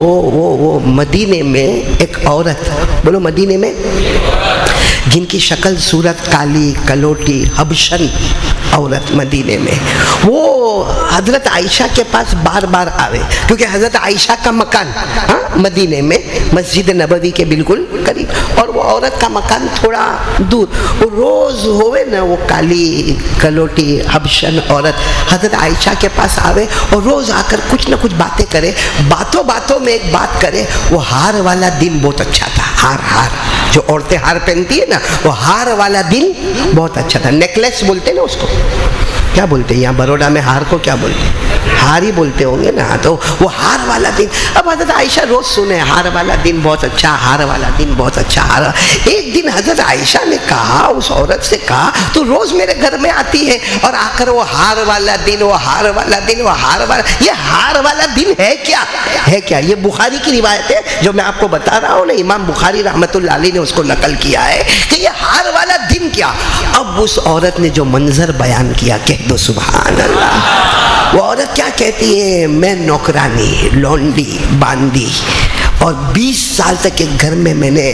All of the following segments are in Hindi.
वो मदीने में एक औरत, बोलो मदीने में, जिनकी शक्ल सूरत काली कलोटी हबशन औरत मदीने में, वो हजरत आयशा के पास बार बार आवे, क्योंकि हजरत आयशा का मकान मदीने में मस्जिद नबवी के बिल्कुल करीब, और वो औरत का मकान थोड़ा दूर। वो रोज होवे ना, वो काली कलोटी हबशन औरत हजरत आयशा के पास आवे और रोज आकर कुछ ना कुछ बातें करे। बातों बातों में एक बात करे, वो हार वाला दिन बहुत अच्छा था। हार जो औरतें हार पहनती है ना, वो हार वाला दिन बहुत अच्छा था। नेकलेस बोलते ना उसको, क्या बोलते हैं यहाँ बड़ौदा में हार को क्या बोलते हैं? हार ही बोलते होंगे ना। तो वो हार वाला दिन, अब हजरत आयशा रोज सुने हार वाला दिन बहुत अच्छा, हार वाला दिन बहुत अच्छा। हार, एक दिन हजरत आयशा ने कहा, उस औरत से कहा, तू रोज मेरे घर में आती है और आकर वो हार वाला दिन, वो हार वाला दिन, वो हार वाला, ये हार वाला दिन है क्या? है क्या? ये बुखारी की रिवायत है जो मैं आपको बता रहा हूँ ना, इमाम बुखारी रहमतुल्लाह अलैह ने उसको नकल किया है कि ये हार वाला दिन क्या। अब उस औरत ने जो मंजर बयान किया, कह दो सुभान अल्लाह। वो औरत क्या कहती है, मैं नौकरानी, लौंडी, बांदी, और 20 साल तक एक घर में मैंने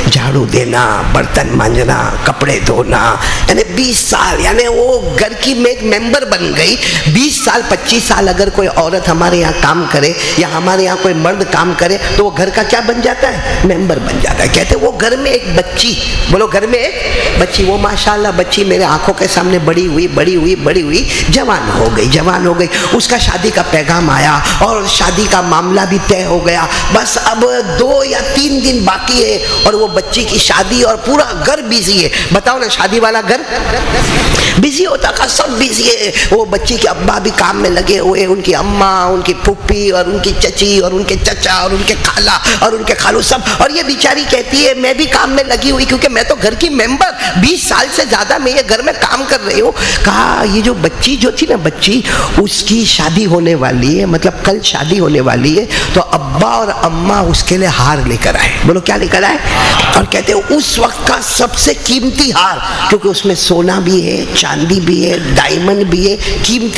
झाड़ू देना, बर्तन मांजना, कपड़े धोना, यानी 20 साल, यानी वो घर की मैं एक मेंबर बन गई। 20 साल 25 साल अगर कोई औरत हमारे यहाँ काम करे या हमारे यहाँ कोई मर्द काम करे तो वो घर का क्या बन जाता है? मेंबर बन जाता है। कहते वो घर में एक बच्ची, बोलो घर में एक बच्ची, वो माशाल्लाह बच्ची मेरे आंखों के सामने बड़ी हुई, जवान हो गई, उसका शादी का पैगाम आया और शादी का मामला भी तय हो गया। बस अब 2 या 3 दिन बाकी है और वो बच्ची की शादी, और पूरा घर बिजी है। बताओ ना, शादी वाला घर बिजी होता का, सब बिजी है। वो बच्ची के अब्बा भी काम में लगे हुए, उनकी अम्मा, उनकी फूफी और उनकी चची और उनके चचा और उनके खाला और उनके खालू सब, और ये बेचारी कहती है मैं भी काम में लगी हुई, क्योंकि मैं तो घर की मेंबर, 20 साल से ज्यादा मैं ये घर में काम कर रही हूँ। कहा ये जो बच्ची जो थी ना, बच्ची उसकी शादी होने वाली है, मतलब कल शादी होने वाली है, तो अब्बा और अम्मा उसके लिए हार लेकर आए। बोलो क्या लेकर आए? और कहते हैं उस वक्त का सबसे कीमती हार, क्योंकि उसमें सोना भी है, चांदी भी है, डायमंड भी है,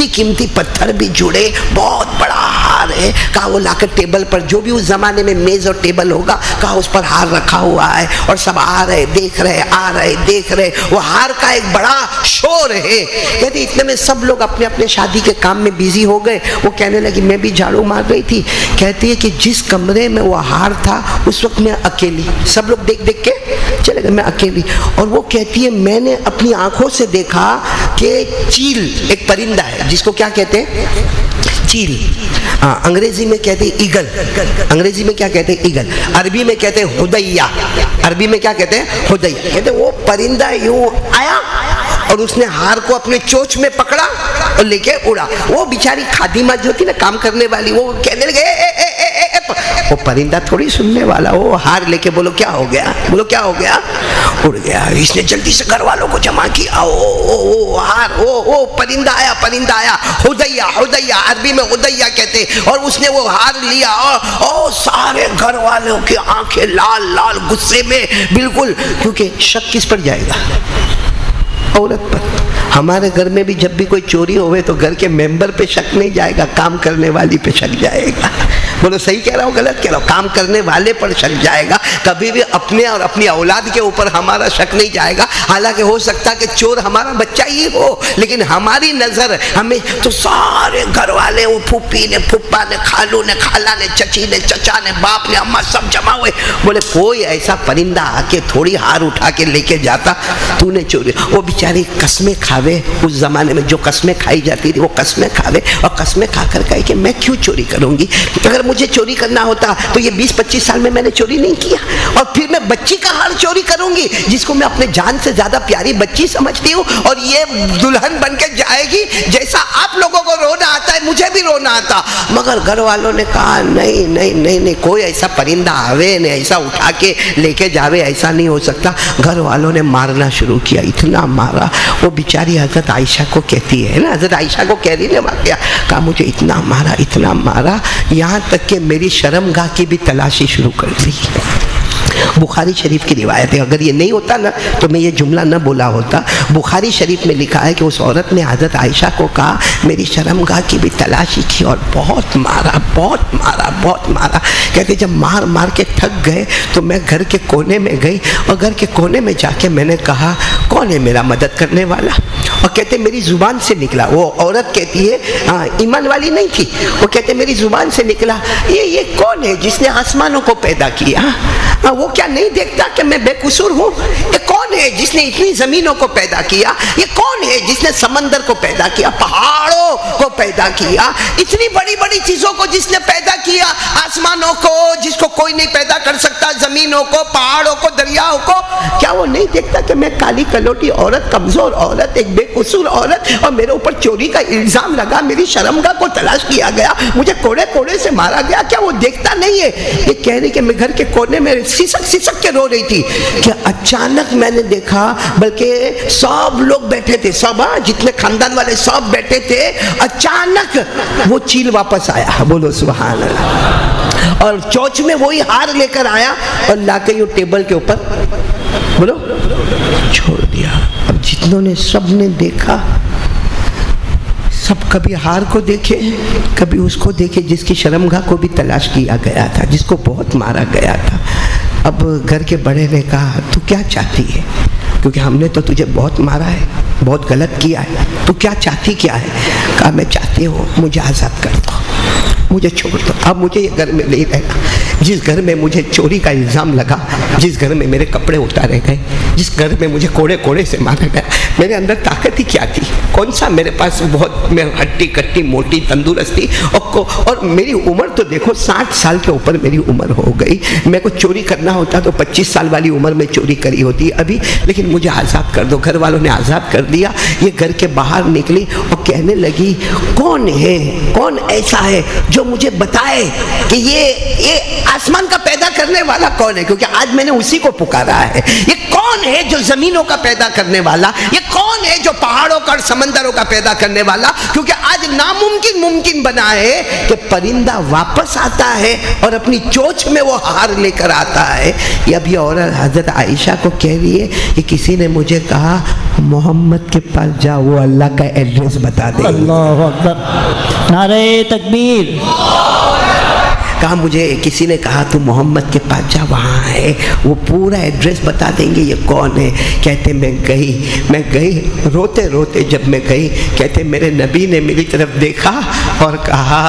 कीमती पत्थर भी जुड़े, बहुत बड़ा हार है। कहा वो लाकर टेबल पर, जो भी उस जमाने में मेज और टेबल होगा, कहा उस पर हार रखा हुआ है और सब आ रहे देख रहे, आ रहे देख रहे, वो हार का एक बड़ा शोर है। कहते इतने में सब लोग अपने अपने शादी के काम में बिजी हो गए। वो कहने लगी मैं भी झाड़ू मार रही थी। कहती है कि जिस कमरे में वो हार था उस वक्त मैं अकेली, सब लोग देख देख के चले गए, मैं अकेली। और वो कहती है मैंने अपनी आंखों से देखा कि चील एक परिंदा है, जिसको क्या कहते हैं? चील। अंग्रेजी में कहते हैं ईगल, अंग्रेजी में क्या कहते हैं? ईगल। अरबी में कहते हैं हुदैया, अरबी में क्या कहते हैं? हुदैया। कहते वो परिंदा यूं आया और उसने हार को अपने चोंच में पकड़ा और लेके उड़ा। वो बेचारी खादिमा जो थी ना, काम करने वाली, वो कहने लगे वो परिंदा थोड़ी सुनने वाला, वो हार लेके बोलो क्या हो गया, बोलो क्या हो गया? उड़ गया। इसने जल्दी से घर वालों को जमा किया, ओ हार, ओ परिंदा आया, हुदैया, अरबी में हुदैया कहते, और उसने वो हार लिया और सारे घर वालों की आंखें लाल गुस्से में बिल्कुल, क्योंकि शक किस पर जाएगा? औरत पर। हमारे घर में भी जब भी कोई चोरी होवे तो घर के मेंबर पे शक नहीं जाएगा, काम करने वाली पे शक जाएगा। बोलो सही कह रहा हूँ गलत कह रहा हूँ? काम करने वाले पर शक जाएगा, कभी भी अपने और अपनी औलाद के ऊपर हमारा शक नहीं जाएगा। हालांकि हो सकता है कि चोर हमारा बच्चा ही हो, लेकिन हमारी नजर हमें तो सारे घर वाले, वो फूफी ने, फूफा ने, खालू ने, खाला ने, चची ने, चचा ने, बाप ने, अम्मा सब जमा हुए। बोले कोई ऐसा परिंदा आके थोड़ी हार उठा के लेके जाता, तूने चोरी। वो बेचारी कस्में खावे, उस जमाने में जो कस्में खाई जाती थी वो कस्में खावे, और कस्में खाकर कहे कि मैं क्यों चोरी करूंगी? अगर मुझे चोरी करना होता तो ये 20-25 साल में मैंने चोरी नहीं किया, और फिर मैं बच्ची का हार चोरी करूंगी, जिसको मैं अपने जान से ज्यादा प्यारी बच्ची समझती हूँ, और ये दुल्हन बन के जाएगी। जैसा आप लोगों को रोना आता है मुझे भी रोना आता। मगर घर वालों ने कहा नहीं, कोई ऐसा परिंदा आवे ने ऐसा उठा के लेके जावे, ऐसा नहीं हो सकता। घर वालों ने मारना शुरू किया, इतना मारा। वो बेचारी हजरत आयशा को कहती है ना, हजरत आयशा को कह रही है वाकया, कहा मुझे इतना मारा, यहाँ तक कि मेरी शर्मगाह की भी तलाशी शुरू कर दी। बुखारी शरीफ की रिवायत है। अगर ये नहीं होता ना तो मैं ये जुमला न बोला होता। बुखारी शरीफ में लिखा है कि उस औरत ने हज़रत आयशा को कहा मेरी शर्मगाह की भी तलाशी की और बहुत मारा, बहुत मारा, बहुत मारा। कहते जब मार मार के थक गए तो मैं घर के कोने में गई और घर के कोने में जाके मैंने कहा कौन है मेरा मदद करने वाला। और कहते मेरी ज़ुबान से निकला, वो औरत कहती है ईमान वाली नहीं थी, वो कहते मेरी ज़ुबान से निकला ये कौन है जिसने आसमानों को पैदा किया। वो क्या नहीं देखता कि मैं बेकसूर हूँ। ये कौन है जिसने इतनी ज़मीनों को पैदा किया। ये कौन है जिसने समंदर को पैदा किया, पहाड़ों को पैदा किया, इतनी बड़ी बड़ी चीज़ों को जिसने पैदा किया, आसमानों को जिसको कोई नहीं पैदा कर सकता, ज़मीनों को, पहाड़ों को, दरियाओं को। क्या वो नहीं देखता कि मैं काली कलोटी औरत, कमज़ोर औरत, एक बेकसूर औरत, और मेरे ऊपर चोरी का इल्ज़ाम लगा, मेरी शर्मगाह को तलाश किया गया, मुझे कोड़े कोड़े से मारा गया। क्या वो देखता नहीं है। ये कह रही कि मैं घर के कोने में सिसक सिसक के रो रही थी कि अचानक मैंने देखा, बल्कि सब लोग बैठे थे, सब जितने खानदान वाले सब बैठे थे, अचानक वो चील वापस आया। बोलो सुभान अल्लाह। और चौच में वही हार लेकर आया और लाके यो टेबल के ऊपर बोलो छोड़ दिया। अब जितनों ने, सब ने देखा, सब कभी हार को देखे, कभी उसको देखे जिसकी शर्मगाह को भी तलाश किया गया था, जिसको बहुत मारा गया था। अब घर के बड़े ने कहा तू क्या चाहती है, क्योंकि हमने तो तुझे बहुत मारा है, बहुत गलत किया है, तू क्या चाहती क्या है। कहा मैं चाहती हूँ मुझे आज़ाद कर दो, मुझे छोड़ दो, अब मुझे ये घर में नहीं रहना। जिस घर में मुझे चोरी का इल्ज़ाम लगा, जिस घर में मेरे कपड़े उतारे गए, जिस घर में मुझे कोड़े कोड़े से मारा गया, मेरे अंदर ताकत ही क्या थी। कौन सा मेरे पास बहुत, मैं हट्टी कट्टी मोटी तंदुरुस्ती, और मेरी उम्र तो देखो 60 साल के ऊपर मेरी उम्र हो गई। मेरे को चोरी करना होता तो 25 साल वाली उम्र में चोरी करी होती अभी, लेकिन मुझे आज़ाद कर दो। घर वालों ने आज़ाद कर दिया। ये घर के बाहर निकली और कहने लगी कौन है, कौन ऐसा है जो मुझे बताए कि ये आसमान का पैदा करने वाला कौन है, क्योंकि आज मैंने उसी को पुकारा है। ये कौन है जो जमीनों का पैदा करने वाला, ये कौन है जो पहाड़ों का और समंदरों का पैदा करने वाला, क्योंकि आज नामुमकिन मुमकिन बना है कि परिंदा वापस आता है और अपनी चोंच में वो हार लेकर आता है। ये अभी औरत हजरत आयशा को कह रही है कि किसी ने मुझे कहा मोहम्मद के पास जाओ, वो अल्लाह का एड्रेस बता दे। अल्लाह अकबर, नारे तकबीर। कहा मुझे किसी ने कहा तू मोहम्मद के पास जा, वहाँ है, वो पूरा एड्रेस बता देंगे ये कौन है। कहते मैं गई रोते रोते जब मैं गई, कहते मेरे नबी ने मेरी तरफ देखा और कहा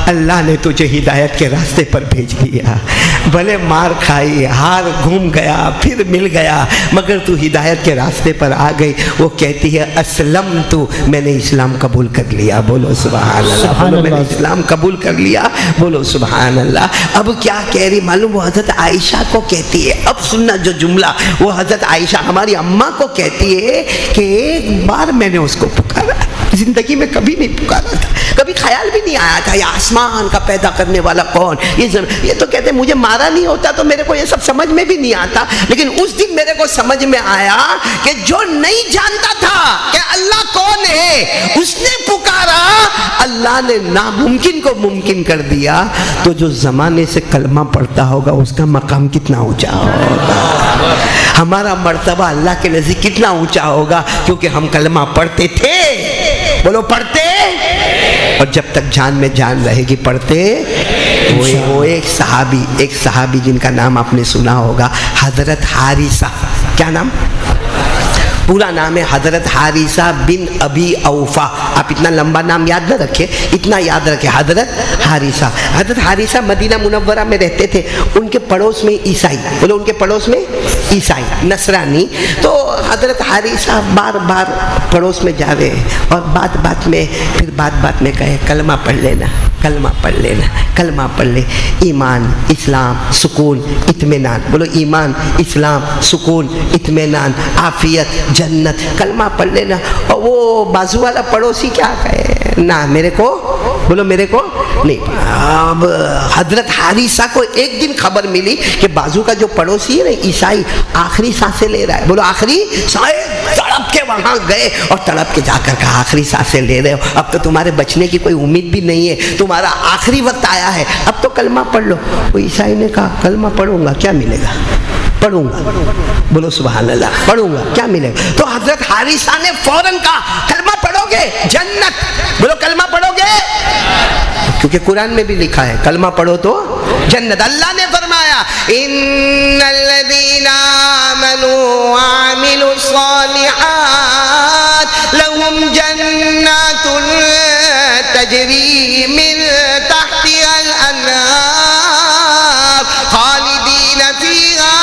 अल्लाह ने तुझे हिदायत के रास्ते पर भेज दिया। भले मार खाई, हार घूम गया, फिर मिल गया, मगर तू हिदायत के रास्ते पर आ गई। वो कहती है असलम तू, मैंने इस्लाम कबूल कर लिया। बोलो सुभान अल्लाह। बोलो मैंने इस्लाम कबूल कर लिया। बोलो सुभान अल्लाह। अब क्या कह रही मालूम, वो हजरत आयशा को कहती है, अब सुनना जो जुमला, वो हजरत आयशा हमारी अम्मा को कहती है कि एक बार मैंने उसको पुकारा, जिंदगी में कभी नहीं पुकारा था, कभी ख्याल भी नहीं आया था ये आसमान का पैदा करने वाला कौन। ये तो कहते मुझे मारा नहीं होता तो मेरे को ये सब समझ में भी नहीं आता, लेकिन उस दिन मेरे को समझ में आया कि जो नहीं जानता था कि अल्लाह कौन है, उसने पुकारा, अल्लाह ने नामुमकिन को मुमकिन कर दिया। तो जो जमाने से कलमा पढ़ता होगा उसका मकाम कितना ऊंचा होगा, हमारा मर्तबा अल्लाह के नज़दीक कितना ऊंचा होगा, क्योंकि हम कलमा पढ़ते थे। बोलो पढ़ते, और जब तक जान में जान रहेगी पढ़ते। वो एक सहाबी जिनका नाम आपने सुना होगा, हजरत हारिसा। क्या नाम, पूरा नाम है हजरत हारिसा बिन अबी औफा। आप इतना लंबा नाम याद न रखें, इतना याद रखें, हजरत हारिसा। हजरत हारिसा मदीना मुनव्वरा में रहते थे, उनके पड़ोस में ईसाई, बोलो उनके पड़ोस में ईसाई, नसरानी। तो हजरत हारिसा बार बार पड़ोस में जावे और बात बात में कहे कलमा पढ़ लेना, कलमा पढ़ लेना, कलमा पढ़ ले, ईमान इस्लाम सुकून इत्मीनान। बोलो ईमान इस्लाम सुकून इत्मीनान आफियत जन्नत, कलमा पढ़ लेना। और वो बाजू वाला पड़ोसी क्या कहे, ना मेरे को, बोलो मेरे को नहीं। अब हजरत हारिसा को एक दिन खबर मिली कि बाजू का जो पड़ोसी है ना ईसाई, आखिरी सांसें ले रहा है। बोलो आखिरी सांसें। तड़प के वहां गए और तड़प के जाकर कहा आखिरी सांसें ले रहे हो, अब तो तुम्हारे बचने की कोई उम्मीद भी नहीं है, तुम्हारा आखिरी वक्त आया है, अब तो कलमा पढ़ लो। वो ईसाई ने कहा कलमा पढ़ूंगा क्या मिलेगा, पढ़ूंगा। बोलो सुभान अल्लाह, पढ़ूंगा, क्या मिलेगा? तो हजरत हारिसा ने फौरन कहा कलमा पढ़ोगे जन्नत। बोलो कलमा पढ़ोगे, क्योंकि कुरान में भी लिखा है कलमा पढ़ो तो जन्नत। अल्लाह ने फरमाया इन्नल्लज़ीना आमनू व अमिलुस्सालिहात लहुम जन्नातुन तजरी मिन तहतिहल अन्हार खालिदीन फीहा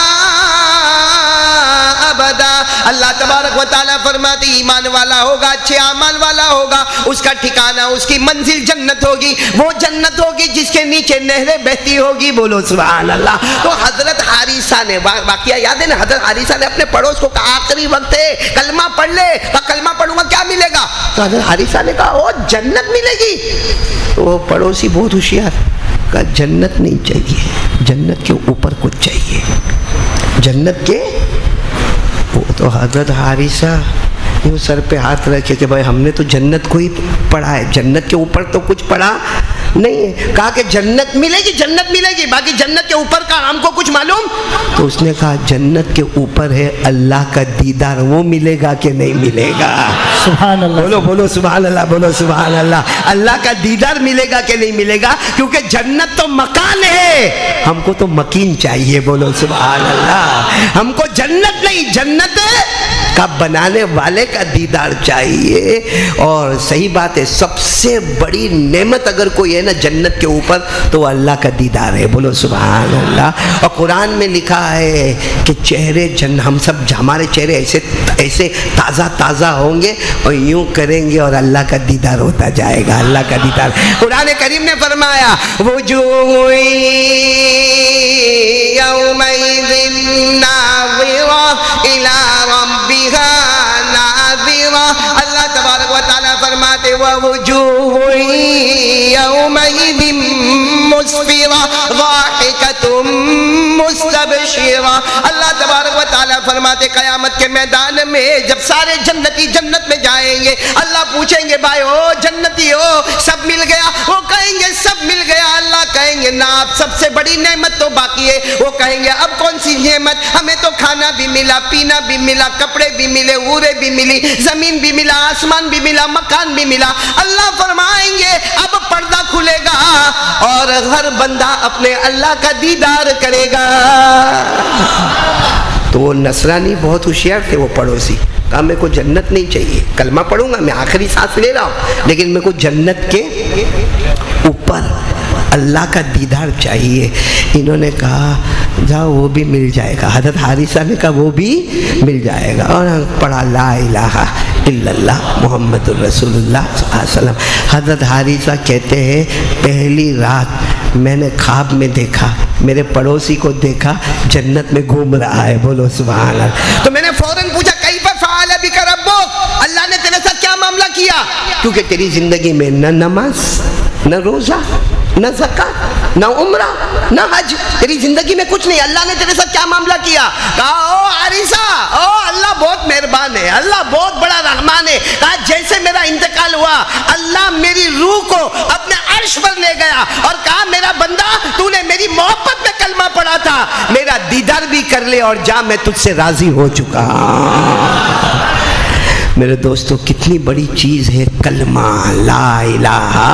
अबदा। अल्लाह तबारक व तआला फरमाते ईमान वाला होगा, अच्छे अमाल वाला होगा, उसका ठिकाना, उसकी मंजिल जन्नत होगी। वो जन्नत होगी जिसके नीचे नहरें बहती होगी। बोलो सुभान अल्लाह। तो हजरत हारिसा ने, वाकया याद है ना, हजरत हारिसा ने अपने पड़ोस को कहा आखिरी वक्त है कलमा पढ़ ले। कलमा पढ़ूंगा क्या मिलेगा? तो हजरत हारिसा ने कहा ओ जन्नत मिलेगी। तो वो पड़ोसी बहुत होशियार, कहा जन्नत नहीं चाहिए, जन्नत के ऊपर कुछ चाहिए, जन्नत के। तो हजरत हारिसा यूँ सर पे हाथ रखे कि भाई हमने तो जन्नत को ही पढ़ा है, जन्नत के ऊपर तो कुछ पढ़ा नहीं है। कहा कि जन्नत मिलेगी, जन्नत मिलेगी, बाकी जन्नत के ऊपर का हमको कुछ मालूम। तो उसने कहा जन्नत के ऊपर है अल्लाह का दीदार, वो मिलेगा कि नहीं मिलेगा? सुभान अल्लाह। बोलो बोलो सुभान अल्लाह, बोलो सुभान अल्लाह। अल्लाह का दीदार मिलेगा कि नहीं मिलेगा? क्योंकि जन्नत तो मकान है, हमको तो मकीन चाहिए। बोलो सुभान अल्लाह। हमको जन्नत नहीं, जन्नत का बनाने वाले का दीदार चाहिए। और सही बात है, सबसे बड़ी नेमत अगर कोई है ना जन्नत के ऊपर तो अल्लाह का दीदार है। बोलो सुभान अल्लाह। और कुरान में लिखा है कि चेहरे हम सब, हमारे चेहरे ऐसे ऐसे ताज़ा ताज़ा होंगे और यूं करेंगे और अल्लाह का दीदार होता जाएगा, अल्लाह का दीदार। कुरान करीम ने फरमाया वुजूह यौमइज़िन नाज़िरा इला रब्बिहा नाज़िरा। अल्लाह तबारक व तआला फरमाते ववुजूह यौमइज़िन मुस्फिरा ज़ाहिकतुम मुस्तबशिरा। अल्लाह तबारक व तआला फरमाते क़यामत के मैदान में जब सारे जन्नती जन्नत में जाएंगे, अल्लाह पूछेंगे भाई ओ जन्नती हो सब मिल गया? वो कहेंगे सब मिल गया। अल्लाह कहेंगे ना, अब सबसे बड़ी नेमत तो बाकी है। वो कहेंगे अब कौन सी नेमत? हमें तो खाना भी मिला, पीना भी मिला, कपड़े भी मिले, ऊरे भी मिली, जमीन भी मिला, आसमान भी मिला, मकान भी मिला। अल्लाह फरमाएंगे अब पर्दा खुलेगा और हर बंदा अपने अल्लाह का दीदार करेगा। तो वो नसरानी बहुत होशियार थे, वो पड़ोसी, कहा मेरे को जन्नत नहीं चाहिए, कलमा पढ़ूंगा, मैं आखिरी सांस ले रहा हूँ, लेकिन मेरे को जन्नत के ऊपर अल्लाह का दीदार चाहिए। इन्होंने कहा जाओ वो भी मिल जाएगा। हज़रत हारिसा ने कहा वो भी मिल जाएगा और पढ़ा ला इलाहा इल्लल्लाह मुहम्मदुर रसूलुल्लाह सल्लल्लाहु अलैहि वसल्लम। हज़रत हारिसा कहते हैं पहली रात मैंने ख्वाब में देखा, मेरे पड़ोसी को देखा जन्नत में घूम रहा है। बोलो सुभान अल्लाह। तो मैंने फौरन पूछा कैफ़ फ़अल बिका रब्बुक, अल्लाह ने तेरे साथ क्या मामला किया? क्योंकि तेरी जिंदगी में न नमाज, न रोज़ा, न ज़कात, न उम्रा, न हज, तेरी जिंदगी में कुछ नहीं। अल्लाह ने तेरे साथ क्या मामला किया? कहा ओ हारिसा, ओ अल्लाह बहुत मेहरबान है, अल्लाह बहुत बड़ा रहमान है। कहा जैसे मेरा इंतकाल हुआ अल्लाह मेरी रूह को अपने अर्श पर ले गया और कहा मेरा बंदा तूने मेरी मोहब्बत में कलमा पढ़ा था, मेरा दीदार भी कर ले और जा, मैं तुझसे राजी हो चुका। मेरे दोस्तों कितनी बड़ी चीज़ है कलमा, ला इलाहा।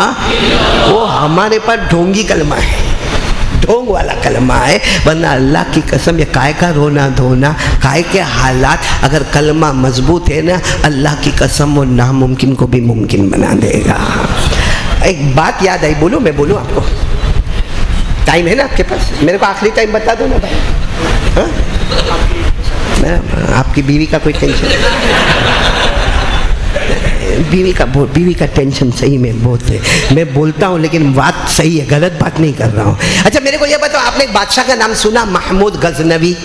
वो हमारे पास ढोंगी कलमा है, ढोंग वाला कलमा है, वरना अल्लाह की कसम ये काय का रोना धोना, काय के हालात, अगर कलमा मजबूत है ना अल्लाह की कसम वो नामुमकिन को भी मुमकिन बना देगा। एक बात याद आई, बोलो मैं बोलूँ आपको? टाइम है ना आपके पास? मेरे को आखिरी टाइम बता दो ना भाई। हाँ? आपकी बीवी का कोई टेंशन? बीवी का टेंशन सही में बहुत है। मैं बोलता हूँ लेकिन बात सही है, गलत बात नहीं कर रहा हूँ। अच्छा मेरे को ये बताओ, आपने एक बादशाह का नाम सुना, महमूद गजनवी?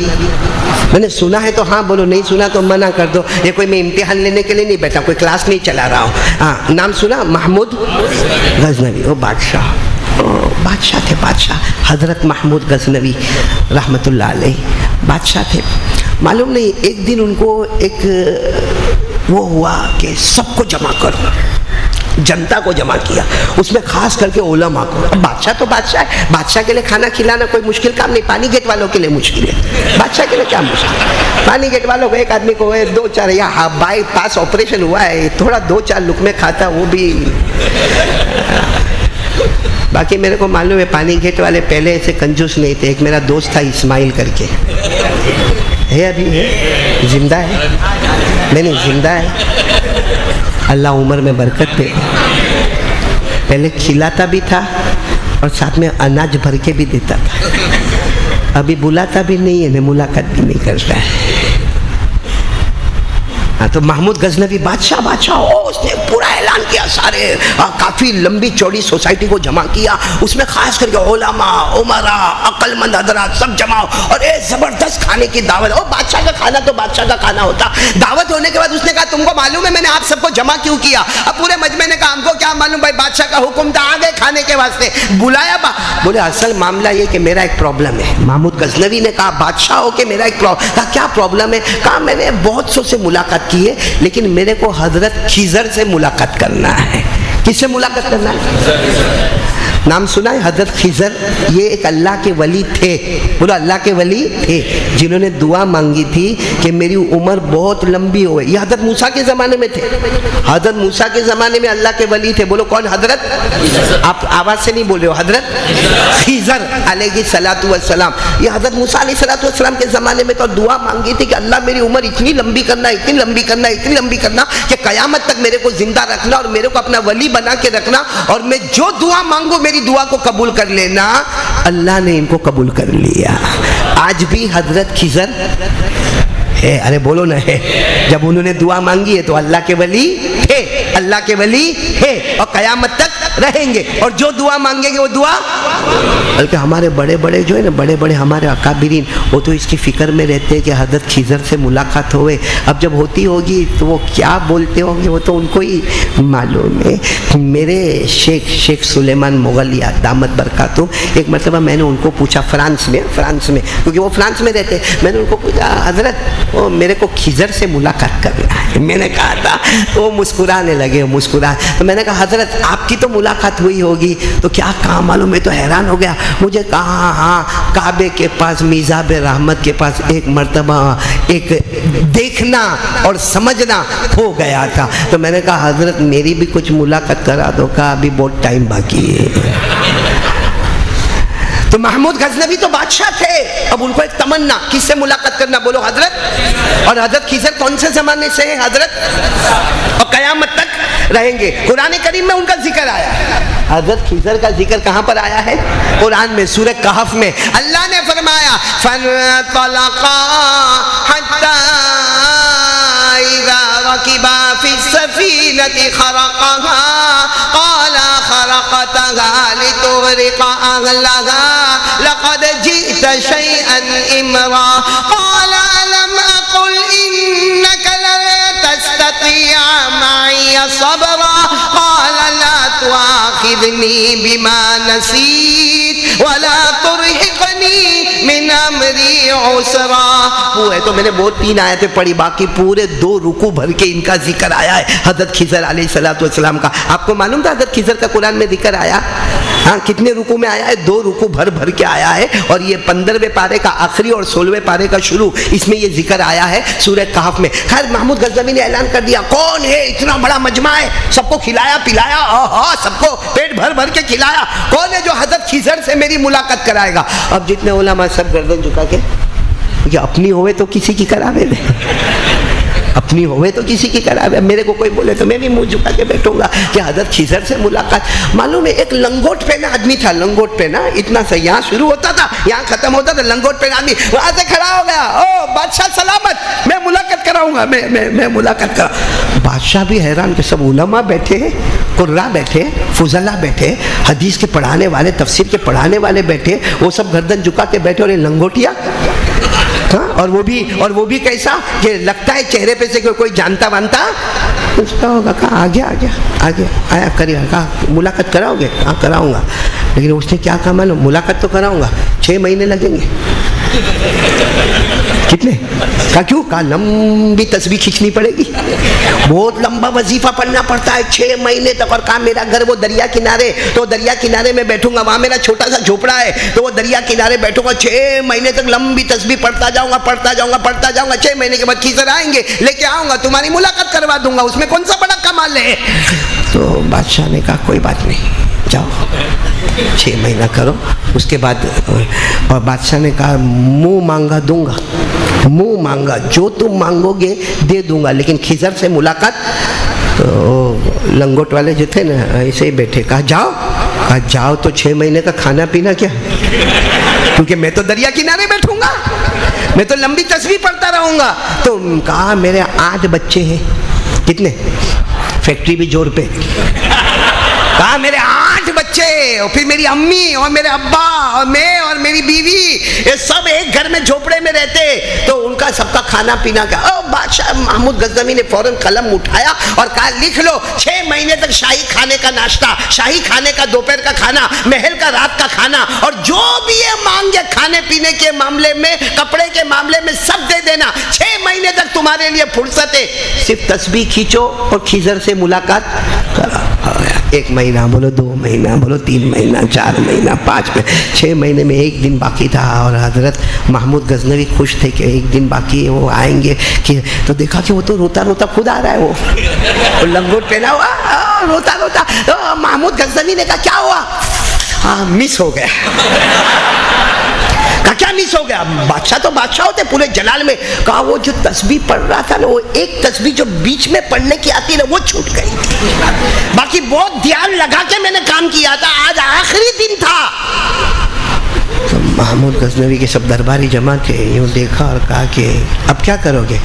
मैंने सुना है तो हाँ बोलो, नहीं सुना तो मना कर दो। ये कोई मैं इम्तिहान लेने के लिए नहीं बैठा, कोई क्लास नहीं चला रहा हूँ। हाँ नाम सुना, महमूद गजनवी। वो बादशाह थे, बादशाह हज़रत महमूद गजनवी रहमतुल्लाह अलैह बादशाह थे। मालूम नहीं एक दिन उनको एक वो हुआ कि सबको जमा करो, जनता को जमा किया, उसमें खास करके उलमा को। अब बादशाह तो बादशाह है, बादशाह के लिए खाना खिलाना कोई मुश्किल काम नहीं, पानी गेट वालों के लिए मुश्किल है, बादशाह के लिए क्या मुश्किल। पानी गेट वालों को एक आदमी को 2-4 या बाई पास ऑपरेशन हुआ है, थोड़ा 2-4 लुकमे खाता, वो भी। बाकी मेरे को मालूम है पानी गेट वाले पहले ऐसे कंजूस नहीं थे। एक मेरा दोस्त था इस्माइल करके, है अभी है, जिंदा है, नहीं जिंदा है, अल्लाह उम्र में बरकत दे। पहले खिलाता भी था और साथ में अनाज भर के भी देता था। अभी बुलाता भी नहीं है, मुलाकात भी नहीं करता है। हाँ, तो महमूद गजनवी बादशाह उसने पूरा ऐलान किया, सारे काफ़ी लंबी चौड़ी सोसाइटी को जमा किया, उसमें खास करके उलमा, उमरा, अक्लमंद हजरात सब जमा, और एक ज़बरदस्त खाने की दावत। और बादशाह का खाना तो बादशाह का खाना होता। दावत होने के बाद उसने कहा तुमको मालूम है मैंने आप सबको जमा क्यों किया? अब पूरे मजमे ने कहा हमको क्या मालूम भाई, बादशाह का हुक्म था, आ गए खाने के वास्ते, बुलाया। बोले असल मामला ये कि मेरा एक प्रॉब्लम है। महमूद गजनवी ने कहा बादशाह हो के मेरा एक प्रॉब्लम। कहा क्या प्रॉब्लम है? कहा मैंने बहुत सौ से मुलाकात की है, लेकिन मेरे को हजरत खिजर से मुलाकात करना है। किससे मुलाकात करना है? नाम सुना है हजरत खिजर? ये एक अल्लाह के वली थे, बोलो अल्लाह के वली थे, जिन्होंने दुआ मांगी थी कि मेरी उम्र बहुत लंबी हो। ये हजरत मूसा के ज़माने में थे, हजरत मूसा के ज़माने में अल्लाह के वली थे। बोलो कौन? हजरत, आप आवाज़ से नहीं बोल रहे हो, हजरत खिजर अलैहिस्सलातु वस्सलाम। ये हजरत मूसा अलैहिस्सलातु वस्सलाम के ज़माने में तो दुआ मांगी थी कि अल्लाह मेरी उम्र इतनी लंबी करना, इतनी लंबी करना, इतनी लंबी करना कि क़यामत तक मेरे को जिंदा रखना और मेरे को अपना वली बना के रखना, और मैं जो दुआ मांगू मेरी दुआ को कबूल कर लेना। अल्लाह ने इनको कबूल कर लिया। आज भी हजरत खिजर है, अरे बोलो ना है। जब उन्होंने दुआ मांगी है तो अल्लाह के वली थे, अल्लाह के वली है और कयामत तक रहेंगे, और जो दुआ मांगेंगे वो दुआ। बल्कि हमारे बड़े बड़े जो है ना, बड़े बड़े हमारे अकाबिरीन, वो तो इसकी फिक्र में रहते हैं कि हजरत खिजर से मुलाकात होए। अब जब होती होगी तो वो क्या बोलते होंगे वो तो उनको ही मालूम है। मेरे शेख सुलेमान मुगलिया दामत बरकातुम, एक मरतबा मैंने उनको पूछा फ्रांस में, क्योंकि वो फ्रांस में रहते, मैंने उनको पूछा हजरत वो मेरे को खिजर से मुलाकात करना है। मैंने कहा था, वो मुस्कुराने लगे, तो मैंने कहा हजरत आपकी तो मुलाकात हुई होगी, तो क्या कहा मालूम? मैं तो हैरान हो गया। मुझे कहा हाँ, काबे के पास मीज़ाब रहमत के पास एक मर्तबा एक देखना और समझना हो गया था। तो मैंने कहा हजरत मेरी भी कुछ मुलाकात करा दो। कहा अभी बहुत टाइम बाकी है। तो महमूद गजनवी तो बादशाह थे, अब उनको एक तमन्ना, किससे मुलाकात करना? बोलो हजरत। और हजरत खिजर कौन से जमाने से है? हजरत, और कयामत तक रहेंगे। कुरान करीम में उनका जिक्र आया है। हजरत खिजर का जिक्र कहाँ पर आया है? कुरान में, सूरह कहफ में। अल्लाह ने फरमाया फनतलका हत्ता इज़ा रकिबा फिस्सफीनति खरक़हा क़ाला खरक़तहा लितुग़रिक़ा अहलहा लक़द जि'त शैअन इम्रा क़ाला अलम अक़ुल इन्नका लन तस्ततिअ मइय सब्रा क़ाला ला तुआख़िज़नी बिमा नसीत वला तुरहिक़नी मिन अमरी उसरा। वो तो मैंने बहुत 3 आयतें पढ़ी, बाकी पूरे 2 रुकू भर के इनका जिक्र आया है हजरत खिजर अलैहिस्सलातु वस्सलाम का। आपको मालूम था हजरत खिजर का कुरान में जिक्र आया? हाँ, कितने रुकू में आया है? 2 रुकू भर भर के आया है, और ये 15वें पारे का आखिरी और 16वें पारे का शुरू, इसमें ये जिक्र आया है सूरह कहफ में। खैर महमूद गजनवी ने ऐलान कर दिया, कौन है? इतना बड़ा मजमा है, सबको खिलाया पिलाया, सबको पेट भर भर के खिलाया, कौन है जो हजरत खिजर से मेरी मुलाकात कराएगा? अब जितने उलमा सब गर्दन झुका के, क्योंकि अपनी होवे तो किसी की करावे दे, अपनी होवे तो किसी की करावे। मेरे को कोई बोले तो मैं भी मुंह झुका के बैठूंगा कि हजरत खिजर से मुलाकात। मालूम है एक लंगोट पहना आदमी था, लंगोट पहना, इतना सा यहाँ शुरू होता था यहाँ खत्म होता था, लंगोट पहना आदमी वहां से खड़ा हो गया, ओ बादशाह सलामत, मैं मुलाकात कराऊंगा, मैं मुलाकात करा। बादशाह भी हैरान कि सब उलमा बैठे, कुर्रा बैठे, फुजला बैठे, हदीस के पढ़ाने वाले, तफसीर के पढ़ाने वाले बैठे, वो सब गर्दन झुका के बैठे, और ये लंगोटिया। हाँ, और वो भी कैसा कि लगता है चेहरे पे से कोई जानता वानता पूछता होगा। कहा आ गया आया करिए। कहा मुलाकात कराओगे? हाँ कराऊंगा। लेकिन उसने क्या कहा मालूम? मुलाकात तो कराऊंगा, 6 महीने लगेंगे। कितने? कहा क्यों? कहा लंबी तस्बीह खींचनी पड़ेगी, बहुत लंबा वजीफा पढ़ना पड़ता है 6 महीने तक। और कहा मेरा घर वो दरिया किनारे, तो दरिया किनारे में बैठूंगा, वहां मेरा छोटा सा झोपड़ा है, तो वो दरिया किनारे बैठूंगा 6 महीने तक लंबी तस्बीह पढ़ता जाऊंगा, पढ़ता जाऊंगा, पढ़ता जाऊंगा। 6 महीने के बाद खींचर आएंगे, लेके आऊंगा, तुम्हारी मुलाकात करवा दूंगा, उसमें कौन सा बड़ा कमाल है। तो बादशाह ने कहा कोई बात नहीं, जाओ 6 महीना करो, उसके बाद। और बादशाह ने कहा मुंह मांगा दूंगा, मुंह मांगा, जो तुम मांगोगे दे दूंगा, लेकिन खिजर से मुलाकात। तो लंगोट वाले जो थे ना ऐसे ही बैठे, कहा जाओ। कहा जाओ तो 6 महीने का खाना पीना क्या, क्योंकि मैं तो दरिया किनारे बैठूंगा, मैं तो लंबी तस्बीह पढ़ता रहूंगा। तो कहा मेरे 8 बच्चे हैं। कितने? फैक्ट्री भी जोर पे। कहा मेरे 8 बच्चे, और फिर मेरी अम्मी और मेरे अब्बा और मैं और मेरी बीवी, ये सब एक घर में झोपड़े में रहते, तो उनका सबका खाना पीना क्या। बादशाह महमूद गजनवी ने फौरन कलम उठाया और कहा लिख लो 6 महीने तक शाही खाने का नाश्ता, शाही खाने का दोपहर का खाना, महल का रात का खाना, और जो भी ये मांगे खाने पीने के मामले में, कपड़े के मामले में, सब दे देना। 6 महीने तक तुम्हारे लिए फुर्सत है, सिर्फ तस्बीह खींचो और खिजर से मुलाकात करो। 1 महीना बोलो, 2 महीना बोलो, 3 महीना, 4 महीना, 5 महीना, 6 महीने में 1 दिन बाकी था। और हजरत महमूद गजनवी खुश थे कि 1 दिन बाकी है, वो आएंगे। कि तो देखा कि वो तो रोता रोता खुद आ रहा है, वो लंगोट पहना हुआ रोता रोता। तो महमूद गजनवी ने कहा क्या हुआ? हाँ मिस हो गया। कहा क्या मिस हो गया? बादशाह तो बादशाह होते पूरे जलाल में। कहा वो जो तस्बीह पढ़ रहा था ना, वो एक तस्बीह जो बीच में पढ़ने की आती है ना, वो छूट गई। बाकी बहुत ध्यान लगा के मैंने काम किया था, आज आखिरी दिन था। तो महमूद गजनवी के सब दरबारी जमा थे, यूँ देखा और कहा कि अब क्या करोगे?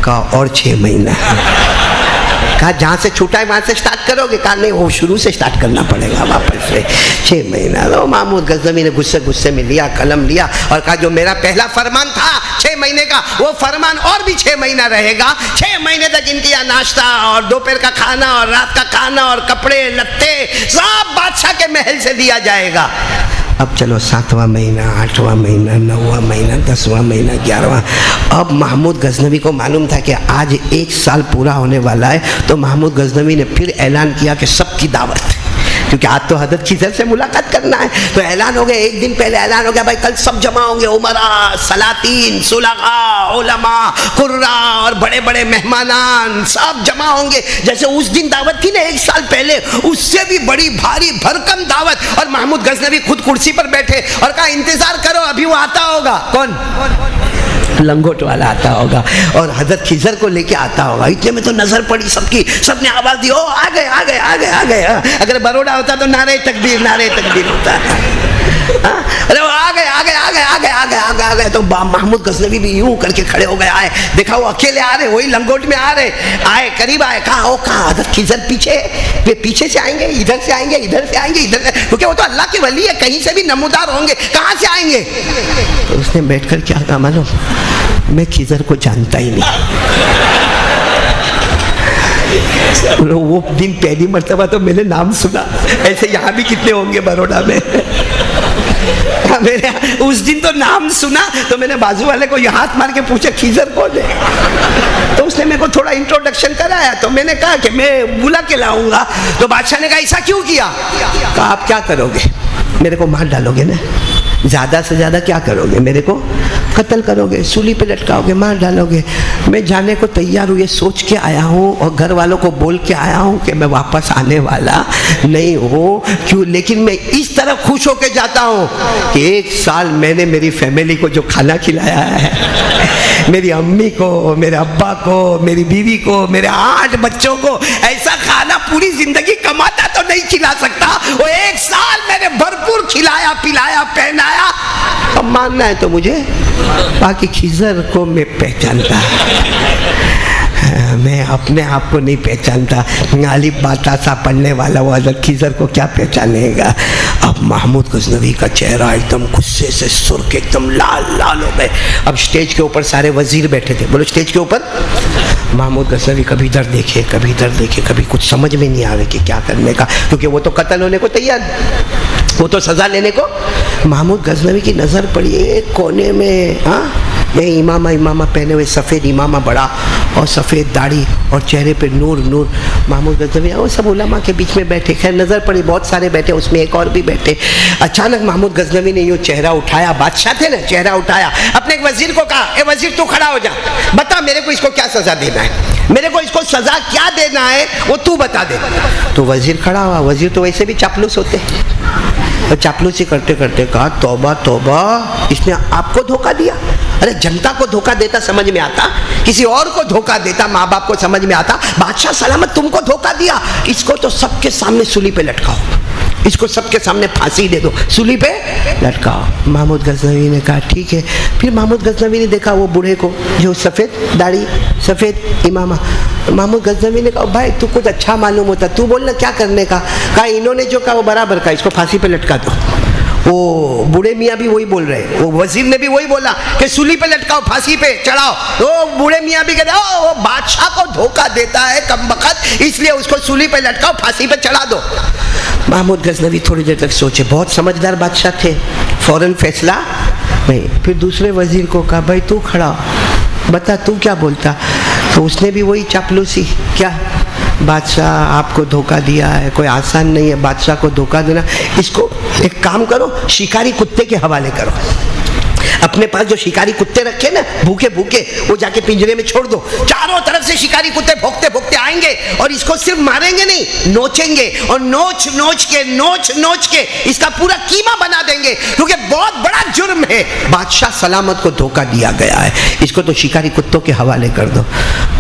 कहा और 6 महीना। कहा जहाँ से छूटा है वहाँ से स्टार्ट करोगे? कहा नहीं, वो शुरू से स्टार्ट करना पड़ेगा वापस से, 6 महीना। तो महमूद गजनवी ने गुस्से में लिया, कलम लिया और कहा जो मेरा पहला फरमान था 6 महीने का, वो फरमान और भी 6 महीना रहेगा। 6 महीने तक इनके यहाँ नाश्ता और दोपहर का खाना और रात का खाना और कपड़े लत्ते सब बादशाह के महल से दिया जाएगा। अब चलो 7वां महीना, 8वां महीना, 9वां महीना, 10वां महीना, 11वां। अब महमूद गजनवी को मालूम था कि आज 1 साल पूरा होने वाला है। तो महमूद गजनवी ने फिर ऐलान किया कि सबकी दावत, क्योंकि आज तो हजरत खिजर से मुलाकात करना है। तो ऐलान हो गया, 1 दिन पहले ऐलान हो गया, भाई कल सब जमा होंगे, उमरा, सलातीन, सुलगा, उलमा, कुर्रा और बड़े बड़े मेहमानान सब जमा होंगे। जैसे उस दिन दावत थी ना 1 साल पहले, उससे भी बड़ी भारी भरकम दावत। और महमूद गजनवी खुद कुर्सी पर बैठे और कहा इंतजार करो, अभी वो आता होगा। कौन? लंगोट वाला आता होगा और हजरत खिजर को लेके आता होगा। इतने में तो नजर पड़ी सबकी, सबने आवाज दी, ओ आ गए आ गए आ गए आ गए। अगर बरोड़ा होता तो नारे तकबीर होता है। अरे वो आ गए आ गए आ गए आ गए आ गए आ गए आ गए। तो महमूद गजनवी भी यूं करके खड़े हो गए, आए, देखा वो अकेले आ रहे, वही लंगोट में आ रहे, आए करीब आए, कहा ओ कहा हजरत खिजर पीछे, वे पीछे से आएंगे, इधर से आएंगे, इधर से आएंगे, इधर से, क्योंकि वो तो अल्लाह के वली है, कहीं से भी नमूदार होंगे, कहाँ से आएंगे? तो उसने बैठकर क्या कहा मालूम? मैं खिजर को जानता ही नहीं। वो दिन पहली मर्तबा तो मैंने नाम सुना, ऐसे यहाँ भी कितने होंगे बड़ौदा में। मैंने उस दिन तो नाम सुना, तो मैंने बाजू वाले को यहाँ हाथ मार के पूछा खिजर कौन है? तो उसने मेरे को थोड़ा इंट्रोडक्शन कराया, तो मैंने कहा कि मैं बुला के लाऊंगा। तो बादशाह ने कहा ऐसा क्यों किया? कहा आप क्या करोगे? मेरे को मार डालोगे ना, ज़्यादा से ज़्यादा क्या करोगे? मेरे को कत्ल करोगे, सूली पे लटकाओगे, मार डालोगे। मैं जाने को तैयार हूँ, ये सोच के आया हूँ और घर वालों को बोल के आया हूँ कि मैं वापस आने वाला नहीं हूँ। क्यों? लेकिन मैं इस तरह खुश होके जाता हूँ कि 1 साल मैंने मेरी फैमिली को जो खाना खिलाया है, मेरी अम्मी को, मेरे अब्बा को, मेरी बीवी को, मेरे 8 बच्चों को, ऐसा खाना पूरी जिंदगी कमाता तो नहीं खिला सकता। वो 1 साल मैंने भरपूर खिलाया, पिलाया, पहनाया। अब मानना है तो मुझे, बाकी खिजर को मैं पहचानता, मैं अपने आप को नहीं पहचानता। गालिब बाता सा पढ़ने वाला वो हजरत खिजर को क्या पहचानेगा? अब महमूद गजनवी का चेहरा एकदम गुस्से से सुर्ख, एकदम लाल लाल हो गए। अब स्टेज के ऊपर सारे वजीर बैठे थे, बोलो स्टेज के ऊपर। महमूद गजनवी कभी इधर देखे, कभी इधर देखे, कभी कुछ समझ में नहीं आ रहा कि क्या करने का, क्योंकि वो तो कत्ल होने को तैयार, वो तो सजा लेने को। महमूद गजनवी की नजर पड़ी एक कोने में, हाँ नहीं, इमामा पहने हुए, सफ़ेद इमामा बड़ा और सफ़ेद दाढ़ी और चेहरे पे नूर नूर। महमूद गज़नवी वो सब उलमा के बीच में बैठे, खैर नज़र पड़ी बहुत सारे बैठे, उसमें एक और भी बैठे। अचानक महमूद गज़नवी ने यूँ चेहरा उठाया, बादशाह थे ना, चेहरा उठाया, अपने एक वजीर को कहा, ए वजीर तू खड़ा हो जा, बता मेरे को इसको क्या सज़ा देना है, मेरे को इसको सज़ा क्या देना है वो तू बता दे। तो वजीर खड़ा हुआ, वजीर तो वैसे भी चापलूस होते, तो चापलूसी करते करते कहा, तौबा तौबा, इसने आपको धोखा दिया। अरे जनता को धोखा देता समझ में आता, किसी और को धोखा देता, माँ बाप को समझ में आता, बादशाह सलामत तुमको धोखा दिया, इसको तो सबके सामने सूली पे लटकाओ, इसको सबके सामने फांसी दे दो, सूली पे लटकाओ। महमूद गज़नवी ने कहा ठीक है। फिर महमूद गज़नवी ने देखा वो बूढ़े को जो सफ़ेद दाढ़ी सफ़ेद इमामा। महमूद गज़नवी ने कहा भाई तू कुछ अच्छा मालूम होता, तू बोलना क्या करने का। कहा इन्होंने जो कहा वो बराबर का, इसको फांसी पे लटका दो। वो बूढ़े मियाँ भी वही बोल रहे, वो वजीर ने भी वही बोला कि सूली पे लटकाओ, फांसी पे चढ़ाओ। तो बूढ़े मियाँ भी कहते वो बादशाह को धोखा देता है कमबख्त, इसलिए उसको सूली पे लटकाओ, फांसी पे चढ़ा दो। महमूद गज़नवी थोड़ी देर तक सोचे, बहुत समझदार बादशाह थे, फौरन फैसला नहीं। फिर दूसरे वजीर को कहा भाई तू खड़ा बता तू क्या बोलता। तो उसने भी वही चापलूसी, क्या बादशाह आपको धोखा दिया है, कोई आसान नहीं है बादशाह को धोखा देना, इसको एक काम करो शिकारी कुत्ते के हवाले करो, अपने पास जो शिकारी कुत्ते रखे ना भूखे भूखे, वो जाके पिंजरे में छोड़ दो, चारों तरफ से शिकारी कुत्ते भौंकते भौंकते आएंगे और इसको सिर्फ मारेंगे नहीं, नोचेंगे और नोच नोच के इसका पूरा कीमा बना देंगे, क्योंकि बहुत बड़ा जुर्म है, बादशाह सलामत को धोखा दिया गया है, इसको तो शिकारी कुत्तों के हवाले कर दो।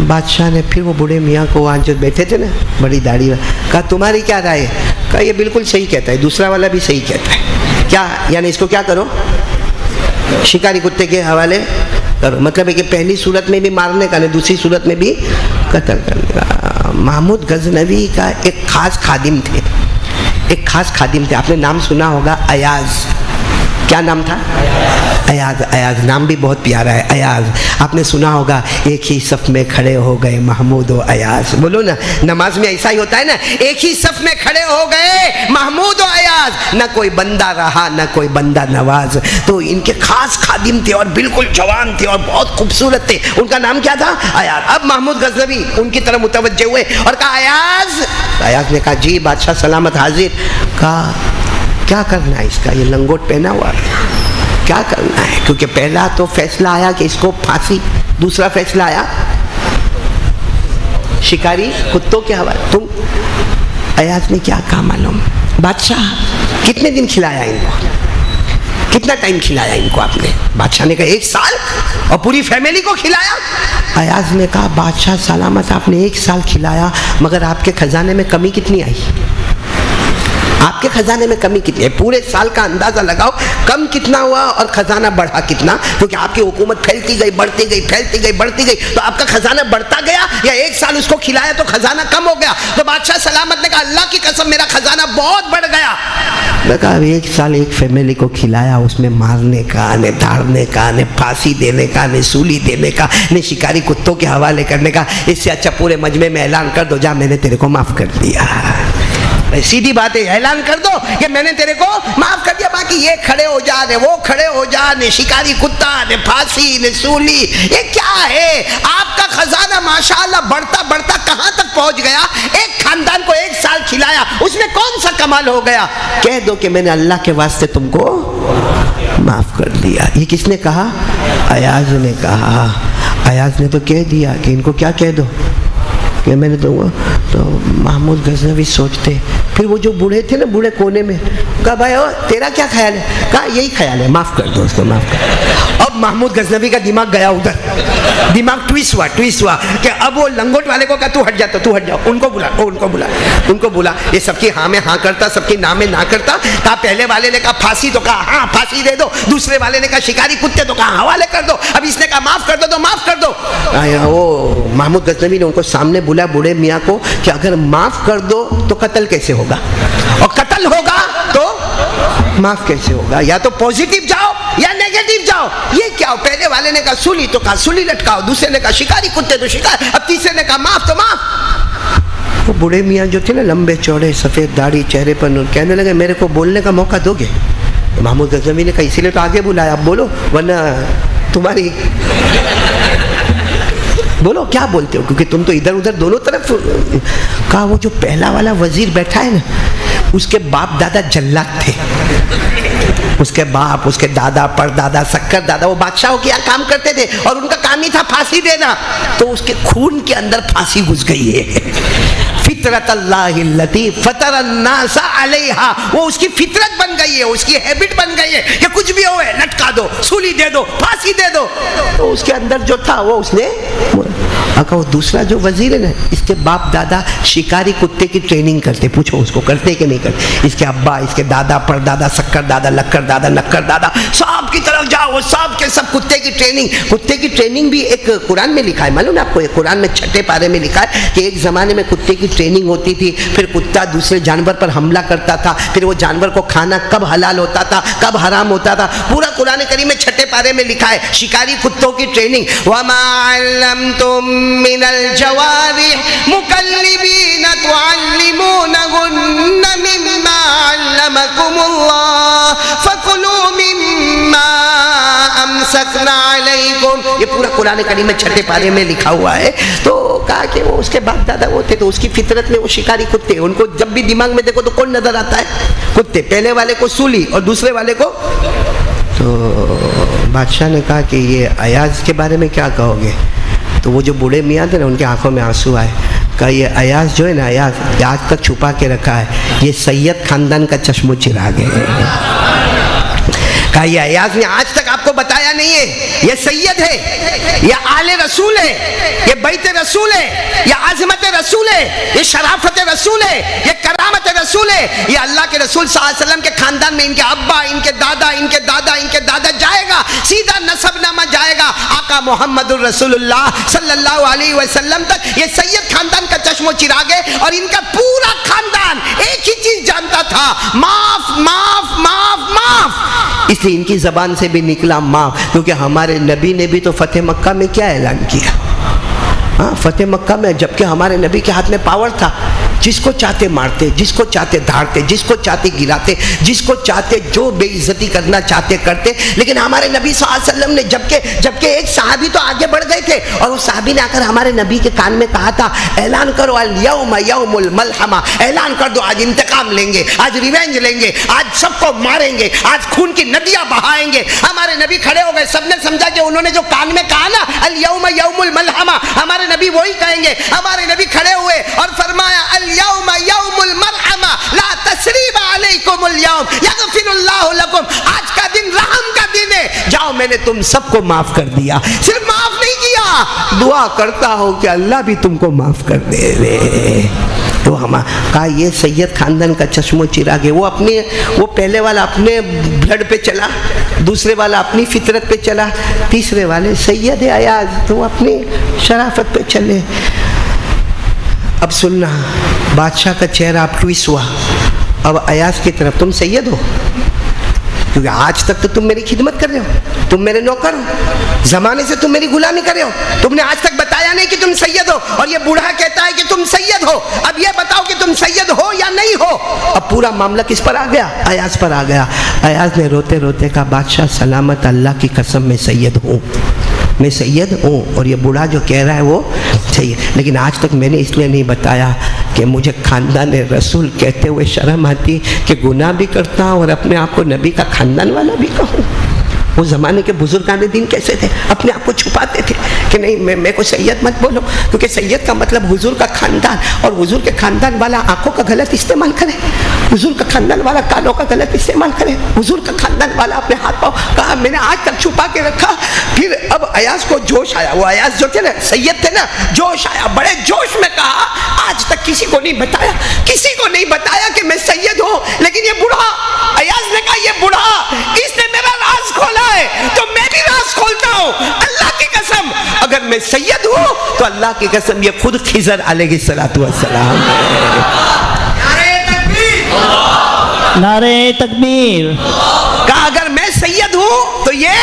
बादशाह ने फिर वो बूढ़े मियाँ को वहाँ जो बैठे थे ना बड़ी दाढ़ी, कहा तुम्हारी क्या राय है। कहा ये बिल्कुल सही कहता है, दूसरा वाला भी सही कहता है। क्या यानी इसको क्या करो, शिकारी कुत्ते के हवाले करो, मतलब है कि पहली सूरत में भी मारने का नहीं, दूसरी सूरत में भी कत्ल करने का। महमूद गज़नवी का एक खास खादिम थे, आपने नाम सुना होगा अयाज। क्या नाम था? अयाज नाम भी बहुत प्यारा है, अयाज। आपने सुना होगा एक ही सफ में खड़े हो गए महमूद और अयाज, बोलो ना, नमाज में ऐसा ही होता है ना, एक ही सफ में खड़े हो गए महमूद और अयाज, न कोई बंदा रहा न कोई बंदा नवाज। तो इनके खास खादिम थे और बिल्कुल जवान थे और बहुत खूबसूरत थे, उनका नाम क्या था? अयाज। अब महमूद गज़नवी उनकी तरफ मुतवज्जे हुए और कहा अयाज ने कहा जी बादशाह सलामत हाजिर। कहा क्या करना है इसका, ये लंगोट पहना हुआ है, क्या करना है? क्योंकि पहला तो फैसला आया कि इसको फांसी, दूसरा फैसला आया शिकारी कुत्तों के हवाले। तुम अयाज ने क्या कहा मालूम? बादशाह कितने दिन खिलाया इनको, कितना टाइम खिलाया इनको आपने? बादशाह ने कहा 1 साल और पूरी फैमिली को खिलाया। अयाज ने कहा बादशाह सलामत आपने 1 साल खिलाया, मगर आपके खजाने में कमी कितनी आई? आपके खजाने में कमी कितनी है? पूरे साल का अंदाजा लगाओ, कम कितना हुआ और खजाना बढ़ा कितना, क्योंकि आपकी हुकूमत फैलती गई बढ़ती गई, तो आपका खजाना बढ़ता गया या 1 साल उसको खिलाया तो खजाना कम हो गया? तो बादशाह सलामत ने कहा अल्लाह की कसम मेरा खजाना बहुत बढ़ गया। लगा 1 साल एक फैमिली को खिलाया, उसमें मारने का न धाड़ने का न फांसी देने का न सूली देने का न शिकारी कुत्तों के हवाले करने का, इससे अच्छा पूरे मजमे में ऐलान कर दो जा मैंने तेरे को माफ कर दिया। सीधी बात है, ऐलान कर दो कि मैंने तेरे को माफ कर दिया, बाकी ये खड़े हो जा ने वो खड़े हो जा, ने शिकारी कुत्ता ने फांसी ने सूली, ये क्या है? आपका खजाना माशाअल्लाह बढ़ता बढ़ता कहां तक पहुंच गया? एक खानदान को 1 साल खिलाया, उसमें कौन सा कमाल हो गया? कह दो कि मैंने अल्लाह के वास्ते तुमको माफ कर दिया। ये किसने कहा? अयाज ने कहा। अयाज ने तो कह दिया कि इनको क्या कह दो कि मैंने तो महमूद गज़नवी सोचते, फिर वो जो बूढ़े थे ना बूढ़े कोने में, कहा भाई ओ तेरा क्या ख्याल है? कहा यही ख्याल है, माफ़ कर दो उसको, माफ़ कर। अब महमूद गज़नवी का दिमाग गया उधर, दिमाग ट्विस्ट हुआ कि अब वो लंगोट वाले को कहा तू हट जा, उनको बुला। ये सबकी हाँ में हाँ करता, सबकी ना में ना करता। कहा पहले वाले ने कहा फांसी, तो कहा हाँ फांसी दे दो, दूसरे वाले ने कहा शिकारी कुत्ते, तो कहा हवाले कर दो, अब इसने कहा माफ़ कर दो तो माफ़ कर दो। वो महमूद गज़नवी ने उनको सामने बुला बूढ़े मियाँ को कि अगर माफ़ कर दो तो कत्ल कैसे होगा, और कत्ल होगा तो माफ कैसे होगा? या तो पॉजिटिव जाओ या नेगेटिव जाओ। ये क्या हो? पहले वाले ने कहा सूली, तो कहा सूली लटकाओ, दूसरे ने कहा शिकारी कुत्ते तो शिकार, अब तीसरे ने कहा माफ तो माफ। वो बूढ़े मियाँ जो थे ना लंबे चौड़े सफ़ेद दाढ़ी चेहरे पर नूर, कहने लगे मेरे को बोलने का मौका दोगे? महमूद गज़नवी ने कहा इसीलिए तो आगे बुलाया, अब बोलो वरना तुम्हारी बोलो क्या बोलते हो, क्योंकि तुम तो इधर उधर दोनों तरफ। कहा वो जो पहला वाला वजीर बैठा है ना, उसके बाप दादा जल्लाद थे। उसके बाप, उसके दादा, परदादा, शक्कर दादा वो बादशाहों के यहाँ काम करते थे और उनका काम ही था फांसी देना। तो उसके खून के अंदर फांसी घुस गई है। फितरत अल्लाहिल्लती फतर अन्नास अलैहा, वो उसकी फितरत बन गई है, उसकी हैबिट बन गई है कि कुछ भी हो लटका दो, सूली दे दो, फांसी दे दो। तो उसके अंदर जो था वो उसने। अगर वो दूसरा जो वजीर है ना, इसके बाप दादा शिकारी कुत्ते की ट्रेनिंग करते, पूछो उसको करते कि नहीं करते। इसके अब्बा, इसके दादा, परदादा, शक्कर दादा, लक्कर दादा, नक्कर दादा, सब की तरफ जाओ, वो सब के सब कुत्ते की ट्रेनिंग। कुत्ते की ट्रेनिंग भी एक कुरान में लिखा है, मालूम है आपको? कुरान में 6 पारे में लिखा है कि एक जमाने में कुत्ते की ट्रेनिंग होती थी, फिर कुत्ता दूसरे जानवर पर हमला करता था, फिर वो जानवर को खाना कब हलाल होता था, कब हराम होता था, पूरा कुरान करीम में 6 पारे में लिखा है शिकारी कुत्तों की ट्रेनिंग। वमा अल्लमतुम मिनल जवारिह मुकल्लिबीन तुअल्लिमूनहुन्ना मिम्मा अल्लमकुमुल्लाह फकुलू मिम्मा अमसकना अलैकुम। ये पूरा कुरान करीम में 6 पारे में लिखा हुआ है। तो कहा कि वो उसके बाप दादा वो थे, तो उसकी फितरत में वो शिकारी कुत्ते, उनको जब भी दिमाग में देखो तो कौन नजर आता है? कुत्ते। पहले वाले को सूली और दूसरे वाले को। तो बादशाह ने कहा कि ये अयाज के बारे में क्या कहोगे? तो वो जो बूढ़े मियाँ थे ना, उनकी आंखों में आंसू आए। कहा ये अयाज जो है ना, अयाज आज तक छुपा के रखा है, ये सैयद खानदान का चश्मो चिराग है। कहा ये अयाज ने आज तक आपको बताया नहीं है, ये सैयद है, ये आले रसूल है, ये बैत रसूल है, ये आजमत रसूल है, ये शराफत रसूल है, ये करामत रसूल है। ये अल्लाह के रसूल सल्लल्लाहु अलैहि वसल्लम के खानदान में इनके अब्बा, इनके दादा, इनके दादा, इनके दादा जाएगा, सीधा नसबनामा जाएगा आका मोहम्मदुर रसूलुल्लाह सल्लल्लाहु अलैहि वसल्लम तक। ये सैयद खानदान का चश्मो चिराग है और इनका पूरा खानदान एक ही चीज जानता था, माफ माफ माफ माफ। इसलिए इनकी जबान से भी निकला माफ, क्योंकि हमारे नबी ने भी तो फतेह मक्का में क्या ऐलान किया? हाँ, फतेह मक्का में जबकि हमारे नबी के हाथ में पावर था, जिसको चाहते मारते, जिसको चाहते धारते, जिसको चाहते गिराते, जिसको चाहते जो बेइज्जती करना चाहते करते। लेकिन हमारे नबी सल्लल्लाहु अलैहि वसल्लम ने जबकि एक सहाबी तो आगे बढ़ गए थे और उस सहाबी ने आकर हमारे नबी के कान में कहा था, ऐलान करो अल यौम यौमुल मलहमा, ऐलान कर दो आज इंतकाम लेंगे, आज रिवेंज लेंगे, आज सबको मारेंगे, आज खून की नदियां बहाएंगे। हमारे नबी खड़े हो गए, सबने समझा कि उन्होंने जो कान में कहा ना अल यौम यौमुल मलहमा, हमारे नबी वही कहेंगे। हमारे नबी खड़े हुए और फरमाया अल यौम यौमुल मरहमा ला तसरीब अलैकुमुल यौम यगफिरुल्लाहु लकुम, आज का दिन रहम का दिन है, जाओ मैंने तुम सबको माफ कर दिया। सिर्फ माफ नहीं किया, दुआ करता हो कि अल्लाह भी तुमको माफ कर दे। तो हम कहा ये सैयद खानदान का चश्मो चिराग है। वो पहले वाला अपने ब्लड पे चला, दूसरे वाला अपनी फितरत पे चला, तीसरे वाले सैयद है अयाज, तो अपनी शराफत पे चले। अब सुनना, बादशाह का चेहरा अब ट्विस्ट हुआ। अब अयाज की तरफ, तुम सैयद हो? क्योंकि आज तक तो तुम मेरी खिदमत कर रहे हो, तुम मेरे नौकर हो, जमाने से तुम मेरी गुलामी कर रहे हो, तुमने आज तक बताया नहीं कि तुम सैयद हो, और ये बूढ़ा कहता है कि तुम सैयद हो। अब ये बताओ कि तुम सैयद हो या नहीं हो। अब पूरा मामला किस पर आ गया? अयाज पर आ गया। अयाज ने रोते रोते कहा, बादशाह सलामत, अल्लाह की कसम मैं सैयद हूँ, मैं सैयद हूँ, और ये बूढ़ा जो कह रहा है वो सही है। लेकिन आज तक मैंने इसलिए नहीं बताया कि मुझे खानदान रसूल कहते हुए शर्म आती कि गुनाह भी करता हूँ और अपने आप को नबी का खानदान वाला भी कहूँ। वो ज़माने के बुजुर्गाने दिन कैसे थे, अपने आप को छुपाते थे कि नहीं मैं को सैयद मत बोलो, क्योंकि सैयद का मतलब हुजूर का खानदान, और हुजूर के खानदान वाला आंखों का गलत इस्तेमाल करे, हुजूर का खानदान वाला कानों का गलत इस्तेमाल करे, हुजूर का खानदान वाला अपने हाथ पाँव। कहा मैंने आज तक छुपा के रखा। फिर अब अयाज को जोश आया, वो अयाज जो थे ना, सैयद थे ना, जोश आया, बड़े जोश में कहा, आज तक किसी को नहीं बताया, किसी को नहीं बताया कि मैं सैयद हूँ। लेकिन ये बूढ़ा, अयाज ने कहा ये बूढ़ा, इसने मेरा राज खोला है तो मैं भी राज खोलता हूँ। अल्लाह की कसम, अगर मैं सैयद हूँ तो अल्लाह की कसम ये खुद खिजर अलैहिस्सलातु वस्सलाम है। नारे तकबीर। कहा अगर मैं सैयद हूँ तो ये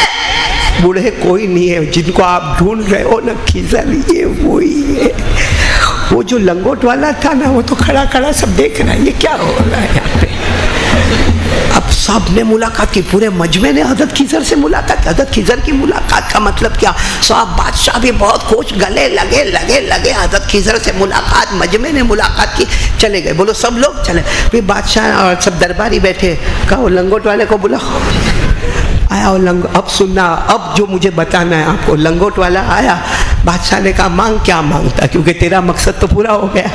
बूढ़े कोई नहीं है, जिनको आप ढूंढ रहे हो ना खिजर, ये वही है। वो जो लंगोट वाला था ना, वो तो खड़ा खड़ा सब देख रहा है, ये क्या हो रहा है यहाँ पे। अब सब ने मुलाकात की, पूरे मजमे ने हजरत खिजर से मुलाकात की। हजरत खिजर की मुलाकात का मतलब क्या, सब बादशाह भी बहुत खुश, गले लगे हजरत खिजर से मुलाकात, मजमे ने मुलाकात की, चले गए। बोलो सब लोग चले। फिर बादशाह और सब दरबारी बैठे, कहा वो लंगोट वाले को बुलाओ। आया वो लंगोट, अब सुनना, अब जो मुझे बताना है आपको। लंगोट वाला आया, बादशाह ने कहा मांग, क्या मांगता, क्योंकि तेरा मकसद तो पूरा हो गया।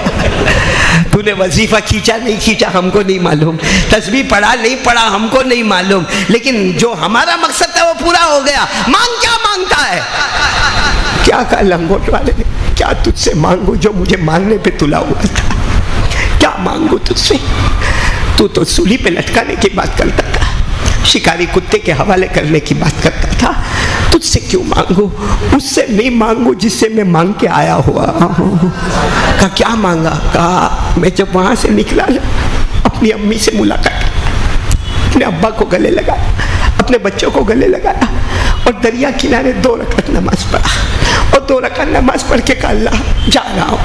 तूने वजीफा खींचा नहीं खींचा हमको नहीं मालूम, तस्बीह पढ़ा नहीं पढ़ा हमको नहीं मालूम, लेकिन जो हमारा मकसद था वो पूरा हो गया। मांग, क्या मांगता है? क्या कहा लंगोट वाले ने, क्या तुझसे मांगू जो मुझे मांगने पे तुला हुआ था? क्या मांगू तुझसे? तू तो सूली पे लटकाने की बात करता था, शिकारी कुत्ते के हवाले करने की बात करता था, तुझसे क्यों मांगू? उससे नहीं मांगू जिससे मैं मांग के आया हुआ हूँ। कहा क्या मांगा? कहा मैं जब वहां से निकला अपनी अम्मी से मुलाकात, अपने अब्बा को गले लगाया, अपने बच्चों को गले लगाया और दरिया किनारे 2 रकात नमाज पढ़ा और 2 रकात नमाज पढ़ के कहा अल्लाह जा रहा हूँ,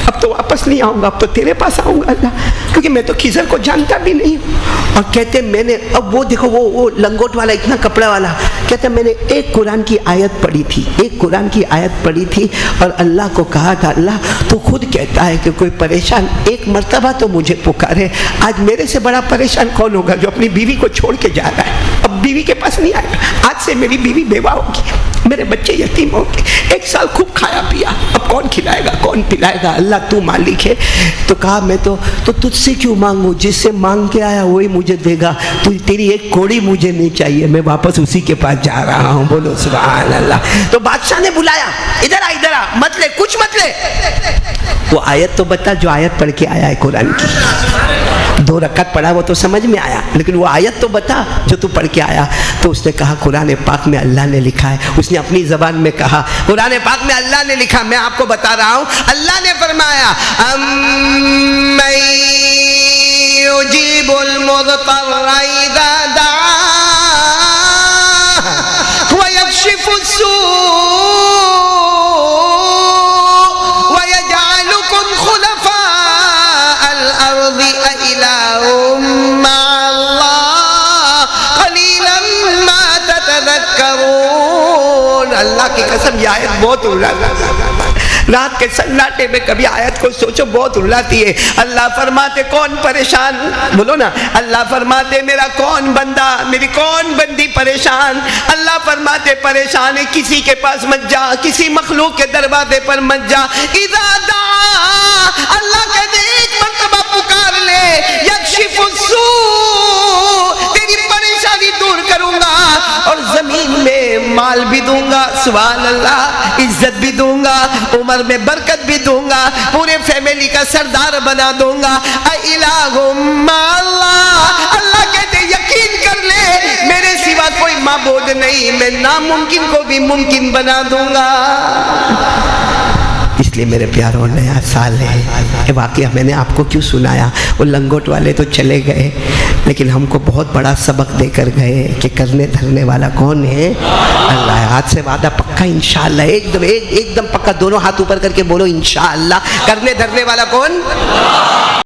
अब तो वापस नहीं आऊँगा, अब तो तेरे पास आऊँगा अल्लाह, क्योंकि मैं तो खिजर को जानता भी नहीं हूँ। और कहते मैंने, अब वो देखो वो लंगोट वाला, इतना कपड़ा वाला, कहते मैंने एक कुरान की आयत पढ़ी थी, एक कुरान की आयत पढ़ी थी और अल्लाह को कहा था अल्लाह तो खुद कहता है कि कोई परेशान एक मर्तबा तो मुझे पुकारे, आज मेरे से बड़ा परेशान कौन होगा जो अपनी बीवी को छोड़ के जा रहा है, अब बीवी के पास नहीं आएगा, आज से मेरी बीवी बेवा होगी, मेरे बच्चे यतीम होंगे, 1 साल खूब खाया पिया, अब कौन खिलाएगा कौन पिलाएगा, अल्लाह तू मालिक है। तो कहा मैं तो तुझसे क्यों मांगू, जिससे मांग के आया वही मुझे देगा, तू तेरी एक कोड़ी मुझे नहीं चाहिए, मैं वापस उसी के पास जा रहा हूँ। बोलो सुभान अल्लाह। तो बादशाह ने बुलाया, इधर आ मत ले, कुछ मत ले, वो आयत तो बता जो आयत पढ़ के आया है कुरान की, 2 रकात पढ़ा वो तो समझ में आया, लेकिन वो आयत तो बता जो तू पढ़ के आया। तो उसने कहा कुरान पाक में अल्लाह ने लिखा है, उसने अपनी जबान में कहा कुरान पाक में अल्लाह ने लिखा, मैं आपको बता रहा हूँ, अल्लाह ने फरमाया युजीबुल मुज़्तर्रा इज़ा दआ व यक्शिफुस सू व यजअलुकुम खुलफाअल अर्दि अइलाहुम मअल्लाह क़लीलन मा ततज़क्करून। अल्लाह की कसम ये आयत बहुत रात के सन्नाटे में कभी आयत को सोचो, बहुत रुलाती है। अल्लाह फरमाते कौन परेशान, बोलो ना, अल्लाह फरमाते मेरा कौन बंदा मेरी कौन बंदी परेशान, अल्लाह फरमाते परेशान है किसी के पास मत जा, किसी मखलूक के दरवाजे पर मत जा, इज़ा दआ अल्लाह कहते एक मर्तबा पुकार ले, यक्शिफुस सू तेरी परेशानी दूर करूंगा और जमीन में माल भी दूंगा, सुभान अल्लाह, इज्जत भी दूंगा, उम्र में बरकत भी दूंगा, पूरे फैमिली का सरदार बना दूंगा। अल्लाह कहते यकीन कर ले मेरे सिवा कोई माबूद नहीं, मैं नामुमकिन को भी मुमकिन बना दूंगा। इसलिए मेरे प्यारों नया साल है, वाकया मैंने आपको क्यों सुनाया, वो लंगोट वाले तो चले गए लेकिन हमको बहुत बड़ा सबक देकर गए कि करने धरने वाला कौन है, अल्लाह है। आज से वादा पक्का इंशाअल्लाह, एकदम पक्का, दोनों हाथ ऊपर करके बोलो इंशाअल्लाह, करने धरने वाला कौन?